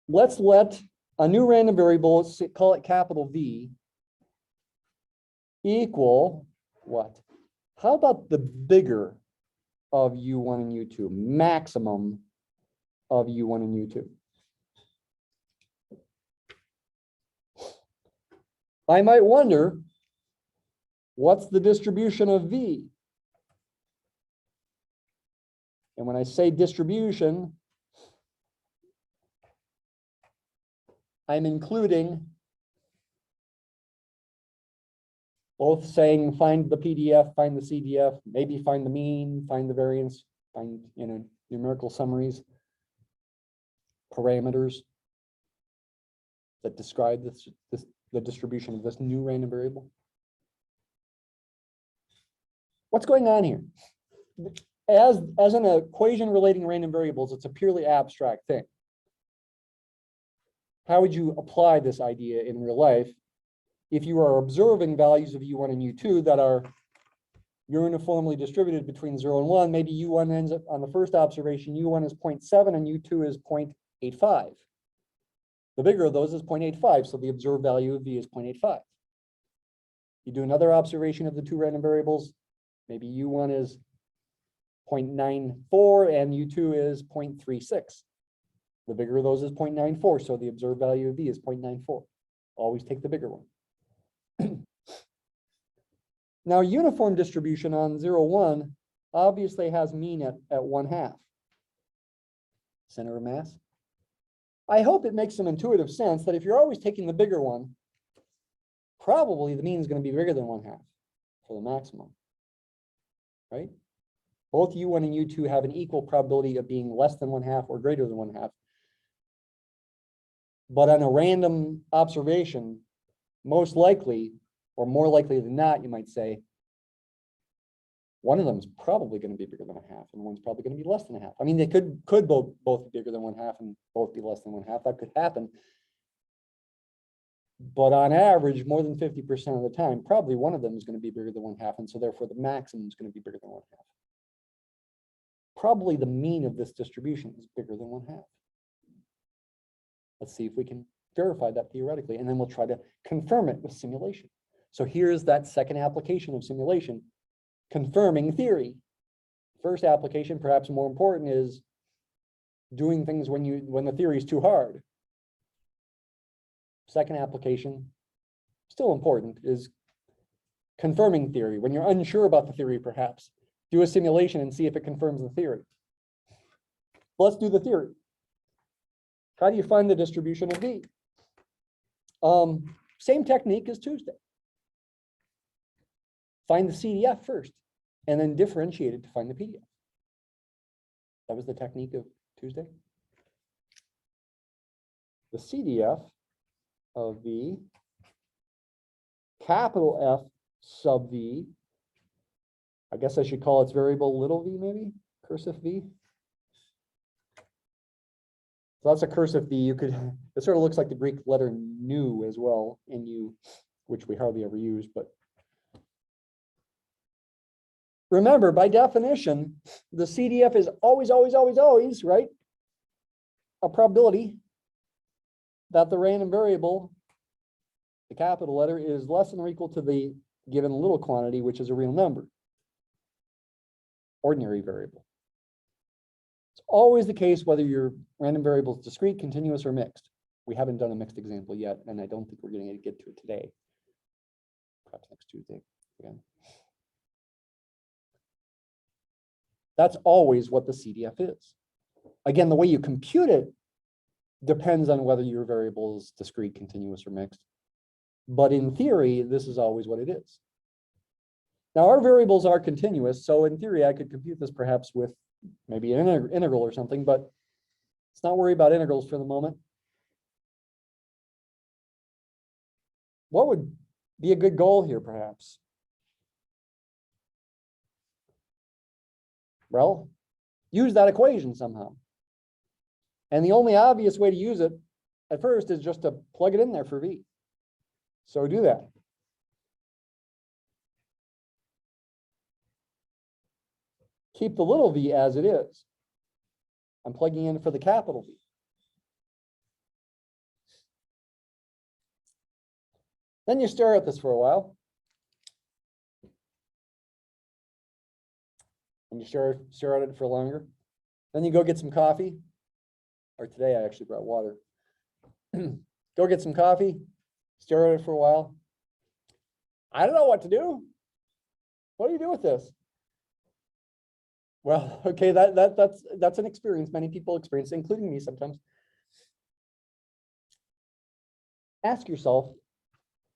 let's let a new random variable, let's call it capital V, equal what? How about the bigger of U1 and U2, maximum of U1 and U2? I might wonder, what's the distribution of V? And when I say distribution, I'm including both saying find the PDF, find the CDF, maybe find the mean, find the variance, find numerical summaries, parameters that describe the distribution of this new random variable. What's going on here? As an equation relating random variables, it's a purely abstract thing. How would you apply this idea in real life if you are observing values of U1 and U2 that are uniformly distributed between 0 and 1? Maybe U1 ends up on the first observation, U1 is 0.7 and U2 is 0.85. The bigger of those is 0.85, so the observed value of V is 0.85. You do another observation of the two random variables, maybe U1 is 0.94 and U2 is 0.36. The bigger of those is 0.94, so the observed value of V is 0.94. Always take the bigger one. Now, uniform distribution on 0, 1 obviously has mean at 1/2. Center of mass. I hope it makes some intuitive sense that if you're always taking the bigger one, probably the mean is going to be bigger than 1/2 for the maximum, right? Both U1 and U2 have an equal probability of being less than 1/2 or greater than 1/2. But on a random observation, most likely, or more likely than not, you might say, one of them is probably going to be bigger than 1/2, and one's probably going to be less than 1/2. I mean, they could both be bigger than 1/2 and both be less than 1/2. That could happen. But on average, more than 50% of the time, probably one of them is going to be bigger than 1/2, and so therefore the maximum is going to be bigger than 1/2. Probably the mean of this distribution is bigger than 1/2. Let's see if we can verify that theoretically, and then we'll try to confirm it with simulation. So here's that second application of simulation, confirming theory. First application, perhaps more important, is doing things when the theory is too hard. Second application, still important, is confirming theory. When you're unsure about the theory, perhaps, do a simulation and see if it confirms the theory. Let's do the theory. How do you find the distribution of V? Same technique as Tuesday. Find the CDF first, and then differentiate it to find the PDF. That was the technique of Tuesday. The CDF of V, capital F sub V, I guess I should call its variable little v, maybe, cursive V. So that's a cursive V. It sort of looks like the Greek letter nu as well, NU, which we hardly ever use, but remember, by definition, the CDF is always, right? A probability that the random variable, the capital letter, is less than or equal to the given little quantity, which is a real number, ordinary variable. It's always the case whether your random variable is discrete, continuous, or mixed. We haven't done a mixed example yet, and I don't think we're going to get to it today. Perhaps next Tuesday again. That's always what the CDF is. Again, the way you compute it depends on whether your variable is discrete, continuous, or mixed. But in theory, this is always what it is. Now, our variables are continuous, so in theory, I could compute this perhaps with maybe an integral or something, but let's not worry about integrals for the moment. What would be a good goal here, perhaps? Well, use that equation somehow. And the only obvious way to use it at first is just to plug it in there for V. So do that. Keep the little v as it is. I'm plugging in for the capital V. Then you stare at this for a while. And you stare at it for longer. Then you go get some coffee. Or today I actually brought water. Go get some coffee, stare at it for a while. I don't know what to do. What do you do with this? Well, okay, that's an experience many people experience, including me sometimes. Ask yourself,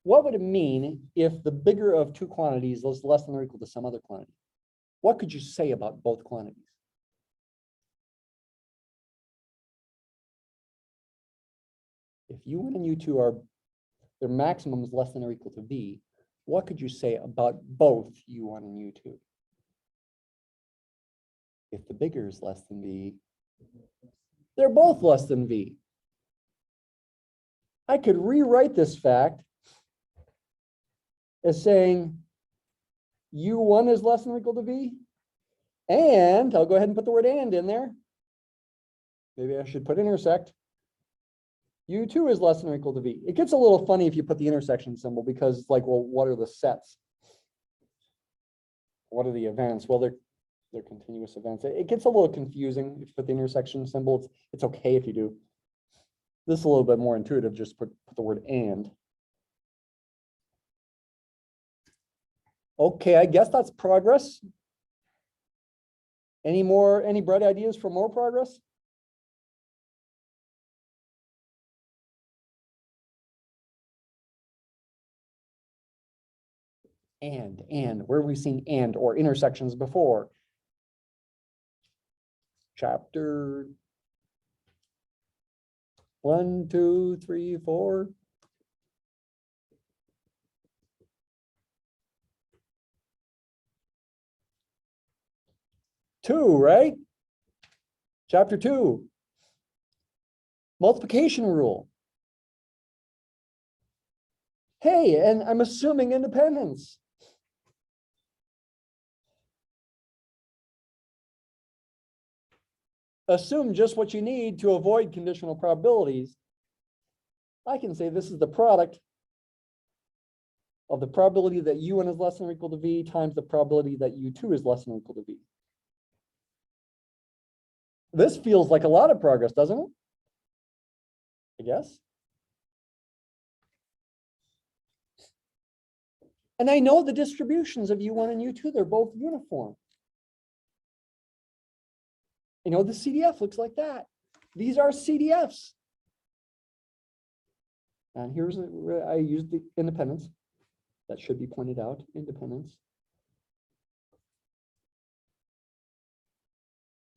what would it mean if the bigger of two quantities was less than or equal to some other quantity? What could you say about both quantities? If U1 and U2 are, their maximum is less than or equal to V, what could you say about both U1 and U2? If the bigger is less than V, they're both less than V. I could rewrite this fact as saying U1 is less than or equal to V, and I'll go ahead and put the word and in there. Maybe I should put intersect. U2 is less than or equal to V. It gets a little funny if you put the intersection symbol because it's like, well, what are the sets? What are the events? Well, they're continuous events. It gets a little confusing if you put the intersection symbol. It's okay if you do. This is a little bit more intuitive, just put the word and. Okay, I guess that's progress. Any bright ideas for more progress? And where have we seen and or intersections before? Chapter 1, 2, 3, 4. Two, right? Chapter 2. Multiplication rule. Hey, and I'm assuming independence. Assume just what you need to avoid conditional probabilities. I can say this is the product of the probability that U1 is less than or equal to V times the probability that U2 is less than or equal to V. This feels like a lot of progress, doesn't it? I guess. And I know the distributions of U1 and U2, they're both uniform. You know, the CDF looks like that. These are CDFs. And here's, I used the independence. That should be pointed out, independence.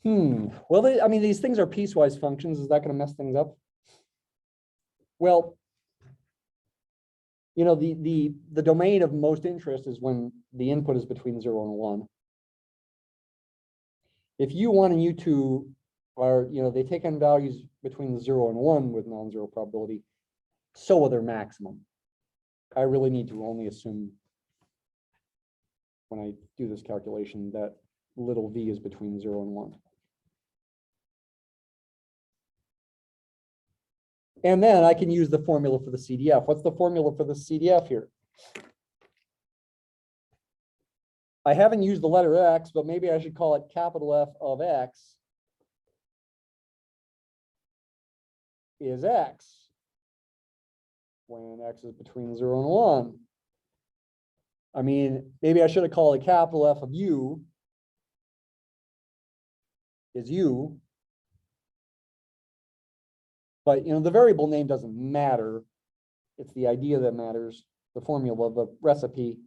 Well, I mean, these things are piecewise functions. Is that going to mess things up? Well, you know, the domain of most interest is when the input is between 0 and 1. If U1 and U2 are, you know, they take on values between 0 and 1 with non-zero probability, so will their maximum. I really need to only assume when I do this calculation that little v is between 0 and 1. And then I can use the formula for the CDF. What's the formula for the CDF here? I haven't used the letter X, but maybe I should call it capital F of X is X when X is between 0 and 1. I mean, maybe I should have called it capital F of U is U. But, you know, the variable name doesn't matter. It's the idea that matters, the formula, the recipe.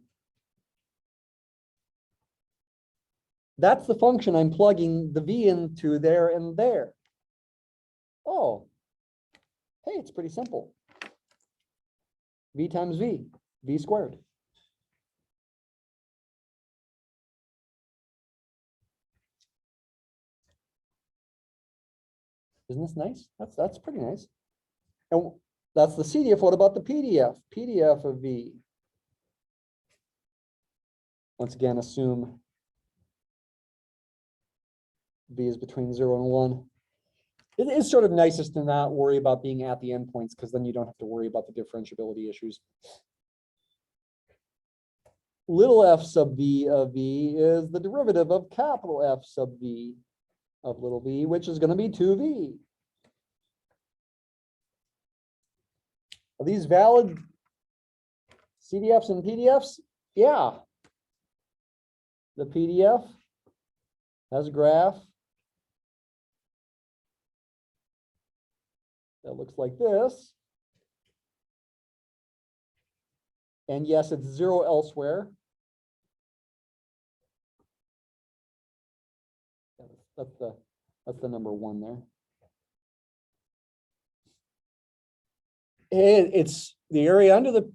That's the function I'm plugging the v into there and there. Oh, hey, it's pretty simple. V times v, v squared. Isn't this nice? That's pretty nice. And that's the CDF. What about the PDF? PDF of v. Once again, assume v is between 0 and 1. It is sort of nicest to not worry about being at the endpoints because then you don't have to worry about the differentiability issues. little f sub v of v is the derivative of capital F sub v of little v, which is going to be 2v. Are these valid CDFs and PDFs? Yeah. The PDF has a graph that looks like this. And yes, it's 0 elsewhere. That's the number 1 there. It's the area under the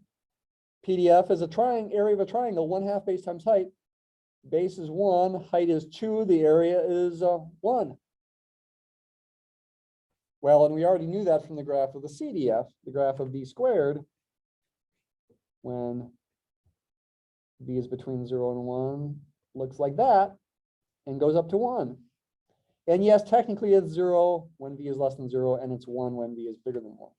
PDF is a area of a triangle, 1/2 base times height. Base is 1, height is 2, the area is 1. Well, and we already knew that from the graph of the CDF, the graph of v squared, when v is between 0 and 1, looks like that, and goes up to 1. And yes, technically it's 0 when v is less than 0, and it's 1 when v is bigger than 1.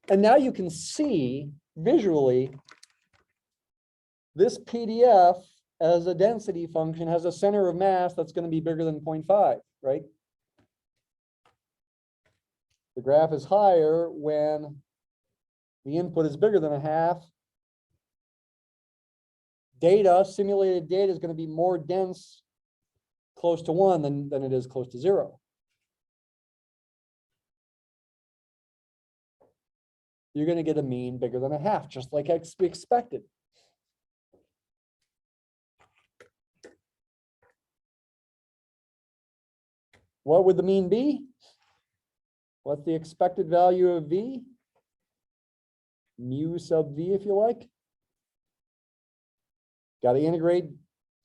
And now you can see visually this PDF as a density function has a center of mass that's going to be bigger than 0.5, right? The graph is higher when the input is bigger than 1/2. Data, simulated data, is going to be more dense close to 1 than it is close to 0. You're going to get a mean bigger than 1/2, just like we expected. What would the mean be? What's the expected value of v? Mu sub v, if you like. Got to integrate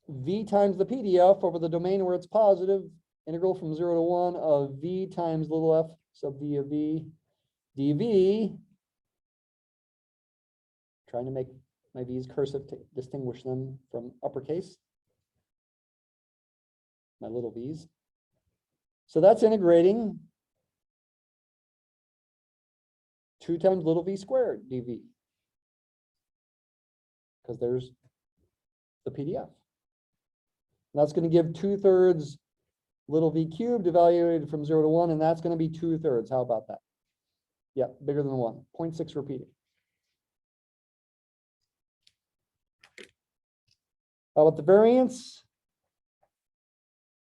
v times the PDF over the domain where it's positive. Integral from 0 to 1 of v times little f sub v of v dv. Trying to make my v's cursive to distinguish them from uppercase. My little v's. So that's integrating 2 times little v squared dv. Because there's the PDF. And that's going to give 2/3 little v cubed evaluated from 0 to 1, and that's going to be 2/3. How about that? Yeah, bigger than 1. 0.6 repeated. How about the variance?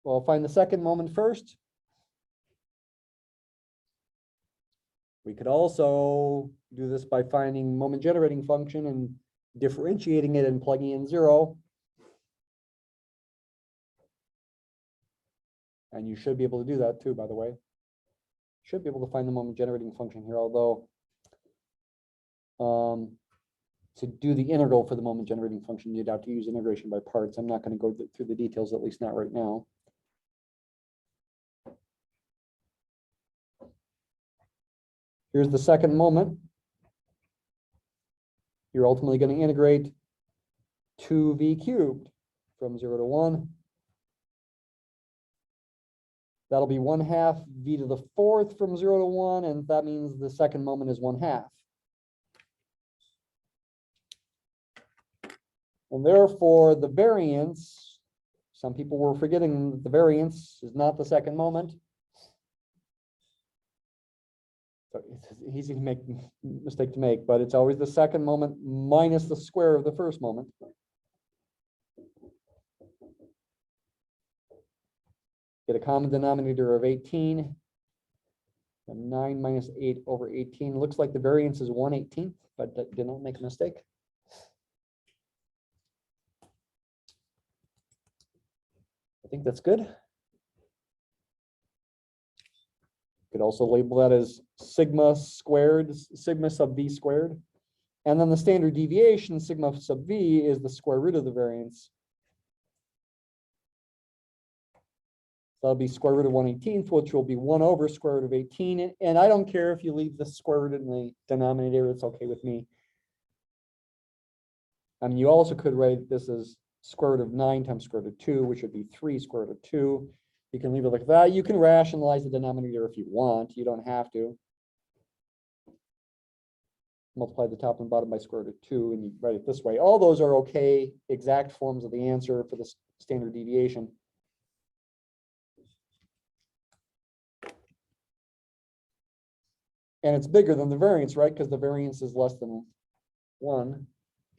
Well, find the second moment first. We could also do this by finding moment generating function and differentiating it and plugging in 0. And you should be able to do that too, by the way. Should be able to find the moment generating function here, although to do the integral for the moment generating function, you'd have to use integration by parts. I'm not going to go through the details, at least not right now. Here's the second moment. You're ultimately going to integrate 2v cubed from 0 to 1. That'll be 1/2 v to the 4th from 0 to 1, and that means the second moment is 1/2. And therefore, the variance, some people were forgetting that the variance is not the second moment. So it's an easy mistake to make, but it's always the second moment minus the square of the first moment. Get a common denominator of 18. And 9 minus 8 over 18. Looks like the variance is 1/18, but did not make a mistake. I think that's good. Could also label that as sigma squared, sigma sub v squared. And then the standard deviation, sigma sub v, is the square root of the variance. That'll be square root of 1/18, which will be 1 over square root of 18. And I don't care if you leave the square root in the denominator, it's okay with me. I mean, you also could write this as square root of 9 times square root of 2, which would be 3 square root of 2. You can leave it like that. You can rationalize the denominator if you want. You don't have to. multiply the top and bottom by square root of 2, and you write it this way. All those are okay, exact forms of the answer for the standard deviation. And it's bigger than the variance, right? Because the variance is less than 1.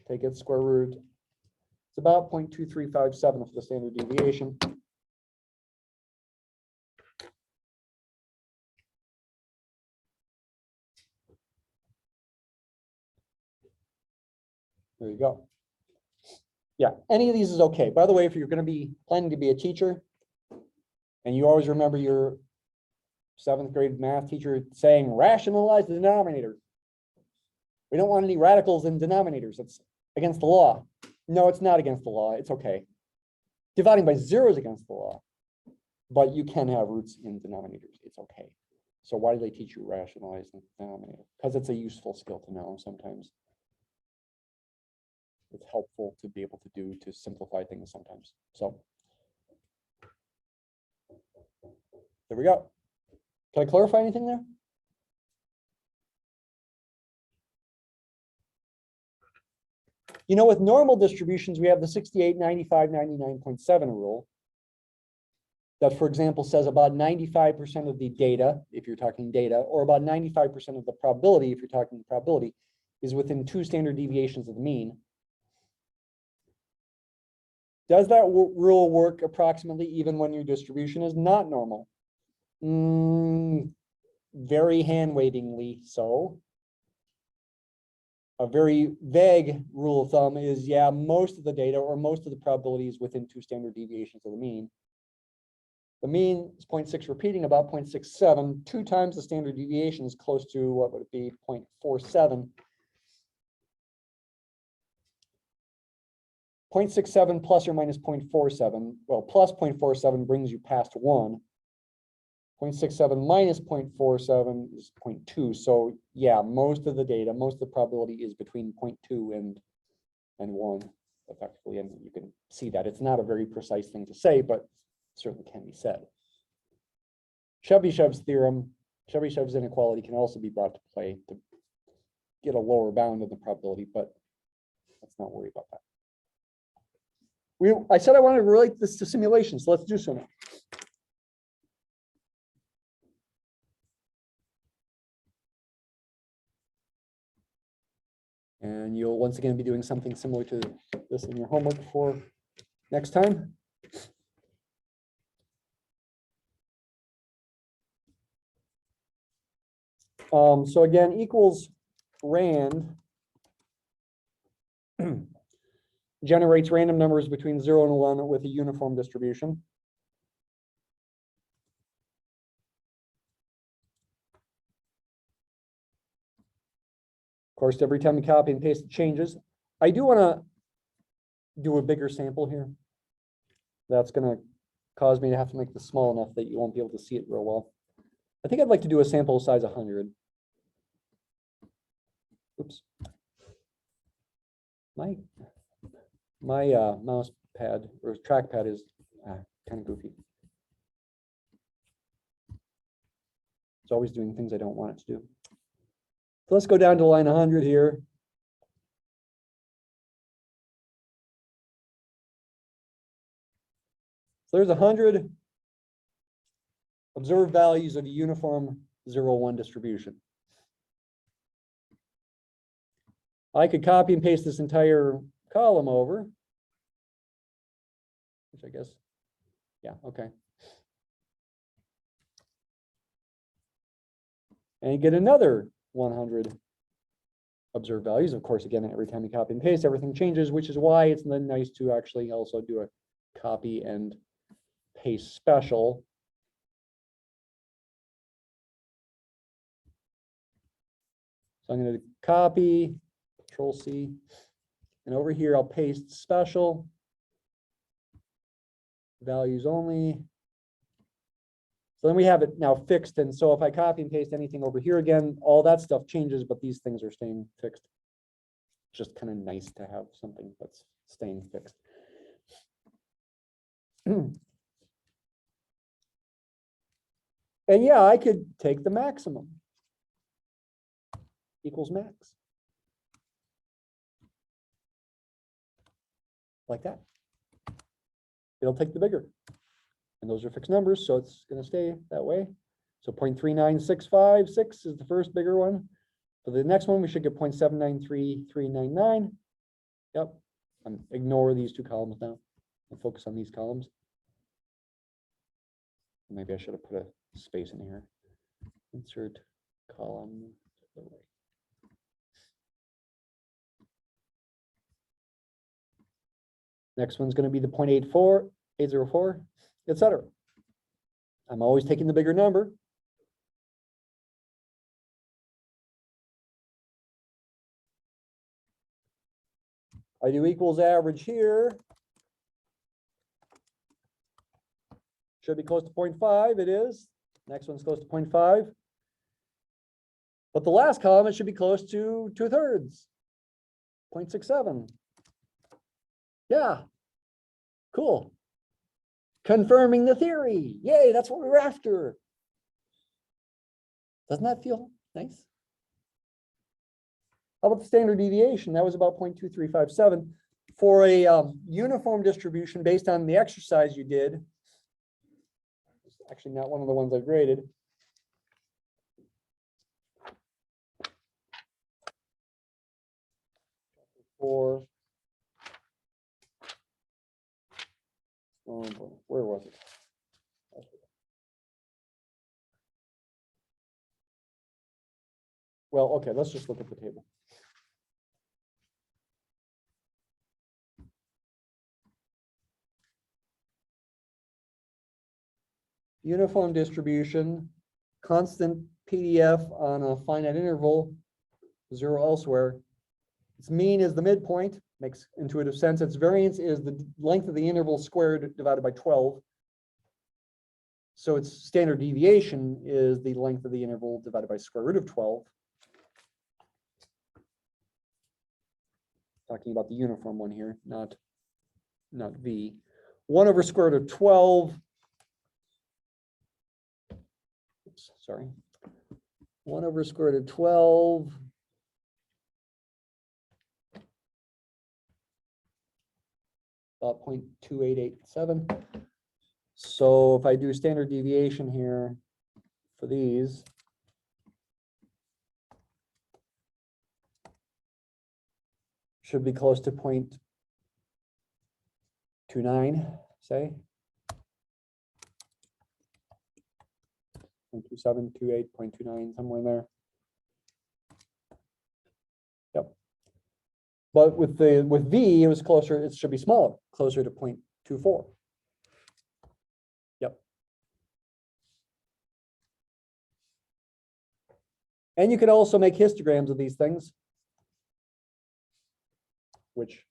Take its square root. It's about 0.2357 for the standard deviation. There you go. Yeah, any of these is okay. By the way, if you're going to be planning to be a teacher, and you always remember your 7th grade math teacher saying, rationalize the denominator. We don't want any radicals in denominators. It's against the law. No, it's not against the law. It's okay. Dividing by 0 is against the law, but you can have roots in denominators. It's okay. So why do they teach you rationalize the denominator? Because it's a useful skill to know sometimes. It's helpful to be able to do to simplify things sometimes. So there we go. Can I clarify anything there? You know, with normal distributions, we have the 68, 95, 99.7 rule. That, for example, says about 95% of the data, if you're talking data, or about 95% of the probability, if you're talking probability, is within 2 standard deviations of the mean. Does that rule work approximately even when your distribution is not normal? Very hand-wavingly so. A very vague rule of thumb is, yeah, most of the data or most of the probability is within 2 standard deviations of the mean. The mean is 0.6 repeating, about 0.67. 2 times the standard deviation is close to, what would it be, 0.47. 0.67 plus or minus 0.47. Well, plus 0.47 brings you past 1. 0.67 minus 0.47 is 0.2. So yeah, most of the data, most of the probability is between 0.2 and 1 effectively. And you can see that it's not a very precise thing to say, but certainly can be said. Chebyshev's theorem, Chebyshev's inequality can also be brought to play to get a lower bound of the probability, but let's not worry about that. I said I wanted to relate this to simulations, so let's do so now. And you'll once again be doing something similar to this in your homework for next time. So again, equals rand generates random numbers between 0 and 1 with a uniform distribution. Of course, every time you copy and paste, it changes. I do want to do a bigger sample here. That's going to cause me to have to make this small enough that you won't be able to see it real well. I think I'd like to do a sample size 100. Oops. My mouse pad or trackpad is kind of goofy. It's always doing things I don't want it to do. So let's go down to line 100 here. So there's 100 observed values of a uniform 0-1 distribution. I could copy and paste this entire column over, which I guess, yeah, okay. And you get another 100 observed values. Of course, again, every time you copy and paste, everything changes, which is why it's then nice to actually also do a copy and paste special. So I'm going to copy, Control C, and over here I'll paste special, values only. So then we have it now fixed. And so if I copy and paste anything over here again, all that stuff changes, but these things are staying fixed. Just kind of nice to have something that's staying fixed. And yeah, I could take the maximum equals max. like that. It'll take the bigger. And those are fixed numbers, so it's going to stay that way. So 0.39656 is the first bigger one. For the next one, we should get 0.793399. Yep. Ignore these two columns now and focus on these columns. Maybe I should have put a space in here. Insert column. Next one's going to be the 0.84, 804, etc. I'm always taking the bigger number. I do equals average here. Should be close to 0.5. It is. Next one's close to 0.5. But the last column, it should be close to 2/3. 0.67. Yeah. Cool. Confirming the theory. Yay, that's what we were after. Doesn't that feel nice? How about the standard deviation? That was about 0.2357. For a uniform distribution based on the exercise you did, actually not one of the ones I graded. Where was it? Well, okay, let's just look at the table. Uniform distribution, constant PDF on a finite interval, 0 elsewhere. Its mean is the midpoint, makes intuitive sense. Its variance is the length of the interval squared divided by 12. So its standard deviation is the length of the interval divided by square root of 12. Talking about the uniform one here, not V. 1 over square root of 12. Oops, sorry. 1 over square root of 12. About 0.2887. So if I do standard deviation here for these, should be close to 0.29, say. 0.27, 0.28, 0.29, somewhere in there. Yep. But with V, it was closer, it should be smaller, closer to 0.24. Yep. And you could also make histograms of these things, which,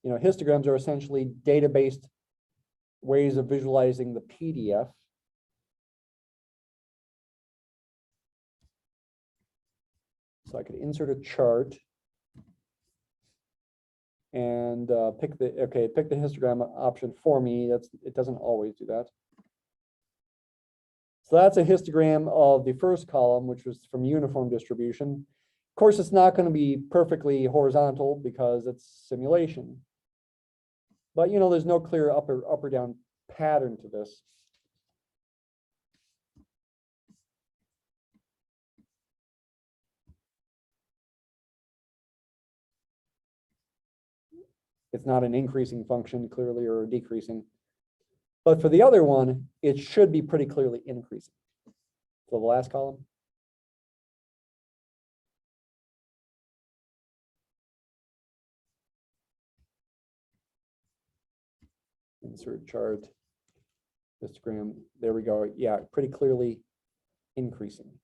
histograms are essentially data-based ways of visualizing the PDF. So I could insert a chart and pick the histogram option for me. It doesn't always do that. So that's a histogram of the first column, which was from uniform distribution. Of course, it's not going to be perfectly horizontal because it's simulation. But there's no clear up or down pattern to this. It's not an increasing function clearly or decreasing. But for the other one, it should be pretty clearly increasing. So the last column. Insert chart, histogram. There we go. Yeah, pretty clearly increasing.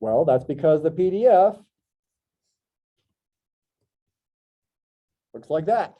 Well, that's because the PDF looks like that.